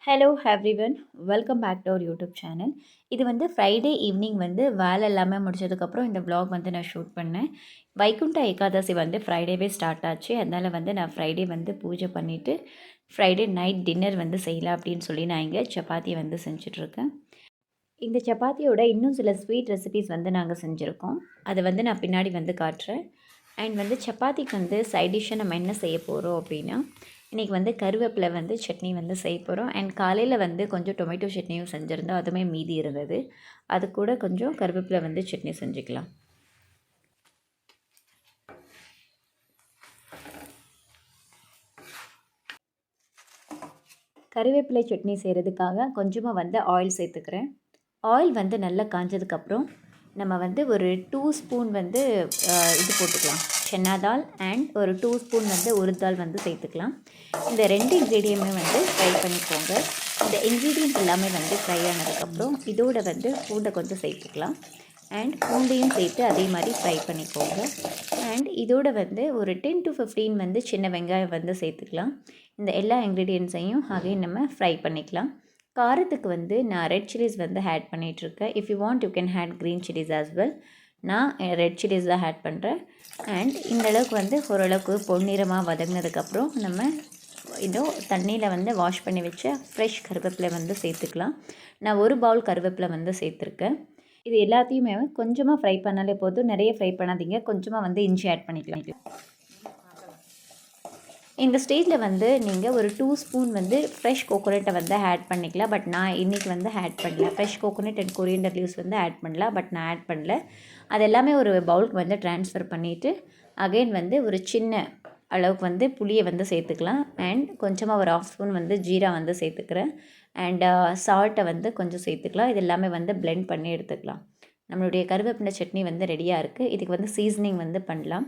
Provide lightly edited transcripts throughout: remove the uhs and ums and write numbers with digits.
Hello everyone, welcome back to our YouTube channel. இது வந்து Friday evening வந்து வேலை எல்லாமே முடிச்சதுக்கப்புறம் இந்த vlog வந்து நான் ஷூட் பண்ணேன். வைகுண்ட ஏகாதசி வந்து ஃப்ரைடேவே ஸ்டார்ட் ஆச்சு. அதனால் வந்து நான் ஃப்ரைடே வந்து பூஜை பண்ணிவிட்டு ஃப்ரைடே நைட் டின்னர் வந்து செய்யலாம் அப்படின்னு சொல்லி நான் இங்கே சப்பாத்தி வந்து செஞ்சிட்ருக்கேன். இந்த சப்பாத்தியோட இன்னும் சில ஸ்வீட் ரெசிபீஸ் வந்து நாங்கள் செஞ்சுருக்கோம். அதை வந்து நான் பின்னாடி வந்து காட்டுறேன். அண்ட் வந்து சப்பாத்திக்கு வந்து சைட் டிஷ்ஷாக நம்ம என்ன செய்ய போகிறோம் அப்படின்னா, இன்றைக்கி வந்து கருவேப்பிலை வந்து சட்னி வந்து செய்ய போகிறோம். அண்ட் காலையில் வந்து கொஞ்சம் டொமேட்டோ சட்னியும் செஞ்சுருந்தோம், அதுவுமே மீதி இருந்தது. அது கூட கொஞ்சம் கருவேப்பிலை வந்து சட்னி செஞ்சுக்கலாம். கருவேப்பிலை சட்னி செய்கிறதுக்காக கொஞ்சமாக வந்து ஆயில் சேர்த்துக்கிறேன். ஆயில் வந்து நல்லா காஞ்சதுக்கப்புறம் நம்ம வந்து ஒரு 2 ஸ்பூன் வந்து இது போட்டுக்கலாம், சென்னா தால். அண்ட் ஒரு 2 ஸ்பூன் வந்து உருத் தால் வந்து சேர்த்துக்கலாம். இந்த 2 இன்க்ரீடியன்ட்டுமே வந்து ஃப்ரை பண்ணிக்கோங்க. இந்த இன்க்ரீடியன்ட் எல்லாமே வந்து ஃப்ரை ஆனதுக்கப்புறம் இதோட வந்து பூண்டை கொஞ்சம் சேர்த்துக்கலாம். அண்ட் பூண்டையும் சேர்த்து அதே மாதிரி ஃப்ரை பண்ணிக்கோங்க. அண்ட் இதோட வந்து ஒரு 10 to 15 வந்து சின்ன வெங்காயம் வந்து சேர்த்துக்கலாம். இந்த எல்லா இன்க்ரீடியன்ட்ஸையும் அகைன் நம்ம ஃப்ரை பண்ணிக்கலாம். காரத்துக்கு வந்து நான் ரெட் சில்லிஸ் வந்து ஆட் பண்ணிகிட்ருக்கேன். If you want you can add green chillies as well. நான் ரெட் சில்லிஸ் தான் ஆட் பண்ணுறேன். அண்ட் இந்த அளவுக்கு வந்து ஓரளவுக்கு பொன்னிறமாக வதங்கினதுக்கப்புறம் நம்ம இன்னும் தண்ணியில் வந்து வாஷ் பண்ணி வச்ச ஃப்ரெஷ் கருவேப்பிலை வந்து சேர்த்துக்கலாம். நான் ஒரு பவுல் கருவேப்பிலை வந்து சேர்த்துருக்கேன். இது எல்லாத்தையுமே கொஞ்சமாக ஃப்ரை பண்ணாலே போதும், நிறைய ஃப்ரை பண்ணாதீங்க. கொஞ்சமாக வந்து இஞ்சி ஆட் பண்ணிக்கலாம். இந்த ஸ்டேஜில் வந்து நீங்கள் ஒரு 2 ஸ்பூன் வந்து ஃப்ரெஷ் கோகோனட்டை வந்து ஆட் பண்ணிக்கலாம். பட் நான் இன்றைக்கி வந்து ஆட் பண்ணல. Fresh coconut and coriander leaves வந்து ஆட் பண்ணலாம், பட் நான் ஆட் பண்ணல. அது எல்லாமே ஒரு பவுலுக்கு வந்து ட்ரான்ஸ்ஃபர் பண்ணிவிட்டு அகெயின் வந்து ஒரு சின்ன அளவுக்கு வந்து புளியை வந்து சேர்த்துக்கலாம். அண்ட் கொஞ்சமாக ஒரு 1/2 ஸ்பூன் வந்து ஜீரா வந்து சேர்த்துக்கிறேன். அண்ட் சால்ட்டை வந்து கொஞ்சம் சேர்த்துக்கலாம். இது எல்லாமே வந்து பிளெண்ட் பண்ணி எடுத்துக்கலாம். நம்மளுடைய கருவேப்பிலை சட்னி வந்து ரெடியாக இருக்குது. இதுக்கு வந்து சீசனிங் வந்து பண்ணலாம்.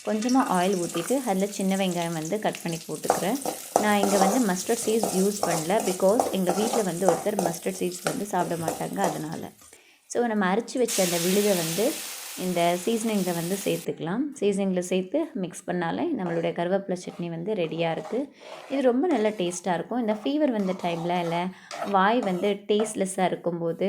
கொஞ்சமாக ஆயில் ஊற்றிட்டு அதில் சின்ன வெங்காயம் வந்து கட் பண்ணி போட்டுக்கிறேன். நான் இங்கே வந்து மஸ்டர்ட் சீட்ஸ் யூஸ் பண்ணல, பிகாஸ் எங்கள் வீட்டில் வந்து ஒருத்தர் மஸ்டர்ட் சீட்ஸ் வந்து சாப்பிட மாட்டாங்க, அதனால். ஸோ நம்ம அரைச்சி வச்ச அந்த விழுதை வந்து இந்த சீசனிங்கில் வந்து சேர்த்துக்கலாம். சீசனிங்கில் சேர்த்து மிக்ஸ் பண்ணாலே நம்மளுடைய கருவேப்பிலை சட்னி வந்து ரெடியாக இருக்குது. இது ரொம்ப நல்ல டேஸ்ட்டாக இருக்கும். இந்த ஃபீவர் வந்த டைமில், இல்லை வாய் வந்து டேஸ்ட்லெஸ்ஸாக இருக்கும்போது,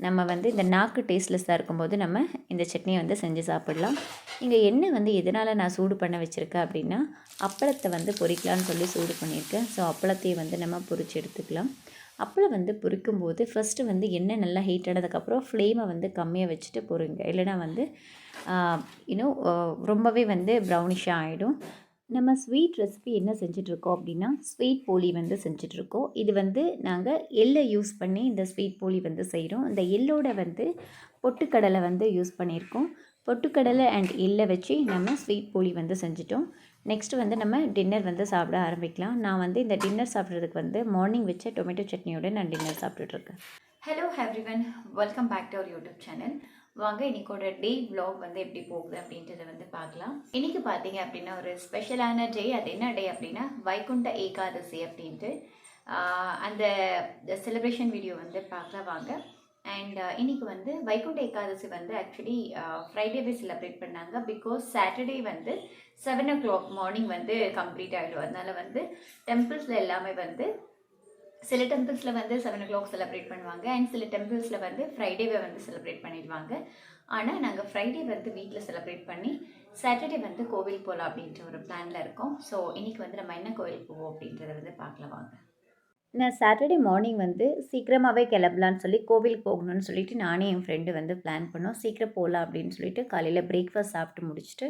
நம்ம வந்து இந்த நாக்கு டேஸ்ட்லெஸ்ஸாக இருக்கும்போது நம்ம இந்த சட்னியை வந்து செஞ்சு சாப்பிடலாம். இங்கே எண்ணெய் வந்து எதனால் நான் சூடு பண்ண வச்சுருக்கேன் அப்படின்னா, அப்பளத்தை வந்து பொரிக்கலான்னு சொல்லி சூடு பண்ணியிருக்கேன். ஸோ அப்பளத்தையும் வந்து நம்ம பொரித்து எடுத்துக்கலாம். அப்பளம் வந்து பொரிக்கும்போது ஃபஸ்ட்டு வந்து எண்ணெய் நல்லா ஹீட் ஆனதுக்கப்புறம் ஃப்ளேமை வந்து கம்மியாக வச்சுட்டு பொரிங்க. இல்லைனா வந்து இன்னும் ரொம்பவே வந்து ப்ரௌனிஷாக ஆகிடும். நம்ம ஸ்வீட் ரெசிபி என்ன செஞ்சிட்ருக்கோம் அப்படின்னா, ஸ்வீட் போலி வந்து செஞ்சிட்ருக்கோம். இது வந்து நாங்கள் எள்ளை யூஸ் பண்ணி இந்த ஸ்வீட் போலி வந்து செய்கிறோம். இந்த எள்ளோட வந்து பொட்டுக்கடலை வந்து யூஸ் பண்ணியிருக்கோம். பொட்டுக்கடலை அண்ட் எள்ளை வச்சு நம்ம ஸ்வீட் போலி வந்து செஞ்சிட்டோம். நெக்ஸ்ட்டு வந்து நம்ம டின்னர் வந்து சாப்பிட ஆரம்பிக்கலாம். நான் வந்து இந்த டின்னர் சாப்பிட்றதுக்கு வந்து மார்னிங் வச்ச டொமேட்டோ சட்னியோட நான் டின்னர் சாப்பிட்டுட்ருக்கேன். Hello everyone, welcome back to our YouTube channel. வாங்க இன்றைக்கோட டே விலாக் வந்து எப்படி போகுது அப்படின்றத வந்து பார்க்கலாம். இன்றைக்கி பார்த்தீங்க அப்படின்னா ஒரு ஸ்பெஷலான டே. அது என்ன டே அப்படின்னா வைகுண்ட ஏகாதசி அப்படின்ட்டு அந்த செலிப்ரேஷன் வீடியோ வந்து பார்க்கலாம் வாங்க. அண்ட் இன்றைக்கி வந்து வைகுண்ட ஏகாதசி வந்து ஆக்சுவலி ஃப்ரைடேவே செலிப்ரேட் பண்ணாங்க. பிகாஸ் சாட்டர்டே வந்து 7 o'clock மார்னிங் வந்து கம்ப்ளீட் ஆகிடும். அதனால் வந்து டெம்பிள்ஸில் எல்லாமே வந்து சில டெம்பிள்ஸில் வந்து 7 o'clock செலிப்ரேட் பண்ணுவாங்க. அண்ட் சில டெம்பிள்ஸில் வந்து ஃப்ரைடேவை வந்து செலிப்ரேட் பண்ணிடுவாங்க. ஆனால் நாங்கள் ஃப்ரைடே வந்து வீட்டில் செலிப்ரேட் பண்ணி சாட்டர்டே வந்து கோவிலுக்கு போகலாம் அப்படின்ற ஒரு பிளானில் இருக்கோம். ஸோ இன்றைக்கி வந்து நம்ம என்ன கோவிலுக்கு போவோம் அப்படின்றத வந்து பார்க்கலாம் வாங்க. நான் சாட்டர்டே மார்னிங் வந்து சீக்கிரமாகவே கிளம்பலான்னு சொல்லி கோவிலுக்கு போகணும்னு சொல்லிட்டு நானே என் ஃப்ரெண்டு வந்து பிளான் பண்ணோம். சீக்கிரம் போகலாம் அப்படின்னு சொல்லிட்டு காலையில் பிரேக்ஃபாஸ்ட் சாப்பிட்டு முடிச்சுட்டு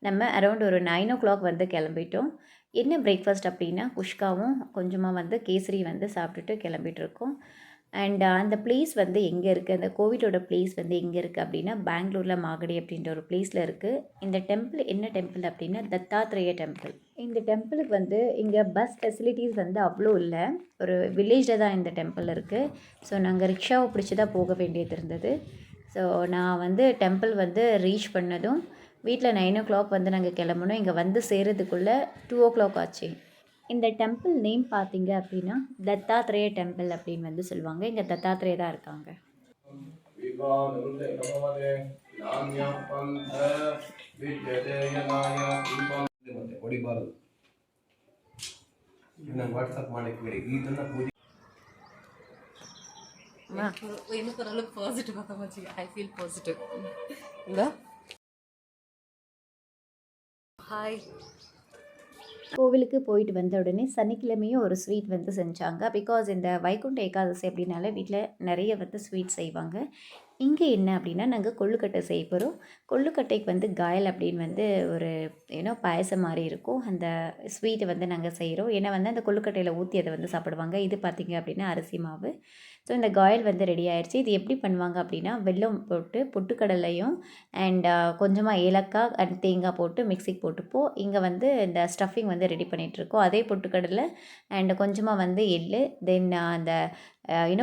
நம்ம அரௌண்ட் ஒரு 9 o'clock வந்து கிளம்பிட்டோம். என்ன பிரேக்ஃபாஸ்ட் அப்படின்னா குஷ்காவும் கொஞ்சமாக வந்து கேசரி வந்து சாப்பிட்டுட்டு கிளம்பிட்டுருக்கோம். அண்ட் அந்த பிளேஸ் வந்து எங்கே இருக்குது, அந்த கோவிலோட பிளேஸ் வந்து எங்கே இருக்குது அப்படின்னா, பெங்களூரில் மாகடி அப்படின்ற ஒரு பிளேஸில் இருக்குது. இந்த டெம்பிள் என்ன டெம்பிள் அப்படின்னா தத்தாத்ரேய டெம்பிள். இந்த டெம்பிளுக்கு வந்து இங்கே பஸ் ஃபெசிலிட்டிஸ் வந்து அவ்வளோ இல்லை. ஒரு வில்லேஜில் தான் இந்த டெம்பிள் இருக்குது. ஸோ நாங்கள் ரிக்ஷாவை பிடிச்சி தான் போக வேண்டியது இருந்தது. ஸோ நான் வந்து டெம்பிள் வந்து ரீச் பண்ணதும் வீட்டில் 9 o'clock வந்து நாங்கள் கிளம்பணும். இங்கே வந்து சேர்கிறதுக்குள்ளே 2 o'clock ஆச்சு. இந்த டெம்பிள் நேம் பார்த்தீங்க அப்படின்னா தத்தாத்ரேய டெம்பிள் அப்படின்னு வந்து சொல்லுவாங்க. இங்கே தத்தாத்ரேய தான் இருக்காங்க. எனக்கு ஓரளவுக்கு பாசிட்டிவாக தான் வச்சு ஐ ஃபீல் பாசிட்டிவ். இந்த ஹாய். கோவிலுக்கு போயிட்டு வந்த உடனே சனிக்கிழமையும் ஒரு ஸ்வீட் வந்து செஞ்சாங்க. பிகாஸ் இந்த வைகுண்ட ஏகாதசி அப்படின்னாலே வீட்டில் நிறைய வந்து ஸ்வீட் செய்வாங்க. இங்கே என்ன அப்படின்னா நாங்கள் கொழுக்கட்டை செய்ய போகிறோம். கொழுக்கட்டைக்கு வந்து காயல் அப்படின்னு வந்து ஒரு பாயசம் மாதிரி இருக்கும். அந்த ஸ்வீட்டை வந்து நாங்கள் செய்கிறோம். ஏன்னா வந்து அந்த கொழுக்கட்டையில் ஊற்றி அதை வந்து சாப்பிடுவாங்க. இது பார்த்திங்க அப்படின்னா அரிசி மாவு. ஸோ இந்த காயல் வந்து ரெடி ஆயிடுச்சு. இது எப்படி பண்ணுவாங்க அப்படின்னா வெல்லம் போட்டு பொட்டுக்கடலையும் அண்ட் கொஞ்சமாக ஏலக்காய் அண்ட் தேங்காய் போட்டு மிக்சிக்கு போட்டுப்போம். இங்கே வந்து இந்த ஸ்டஃபிங் வந்து ரெடி பண்ணிகிட்ருக்கோம். அதே பொட்டுக்கடலை அண்ட் கொஞ்சமாக வந்து எள்ளு தென் அந்த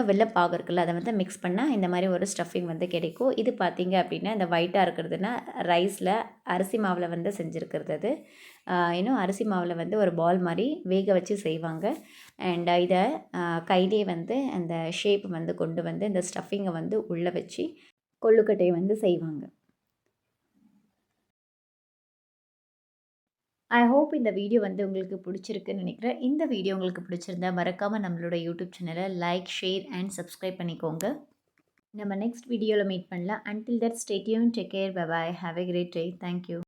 வெள்ளைப்பாகு இருக்குல்ல அதை வந்து மிக்ஸ் பண்ணால் இந்த மாதிரி ஒரு ஸ்டஃபிங் வந்து கிடைக்கும். இது பார்த்திங்க அப்படின்னா இந்த ஒயிட்டாக இருக்கிறதுனா ரைஸில் அரிசி மாவில் வந்து செஞ்சுருக்கிறது. அது அரிசி மாவில் வந்து ஒரு பால் மாதிரி வேக வச்சு செய்வாங்க. அண்ட் இதை கையிலே வந்து அந்த ஷேப் வந்து கொண்டு வந்து இந்த ஸ்டஃபிங்கை வந்து உள்ளே வச்சு கொழுக்கட்டையை வந்து செய்வாங்க. ஐ ஹோப் இந்த வீடியோ வந்து உங்களுக்கு பிடிச்சிருக்குன்னு நினைக்கிறேன். இந்த வீடியோ உங்களுக்கு பிடிச்சிருந்தா மறக்காமல் நம்மளோட யூடியூப் சேனலை லைக், ஷேர் அண்ட் சப்ஸ்கிரைப் பண்ணிக்கோங்க. நம்ம நெக்ஸ்ட் வீடியோவில் மீட் பண்ணலாம். Until that stay tune, take care, bye bye, have a great day. Thank you.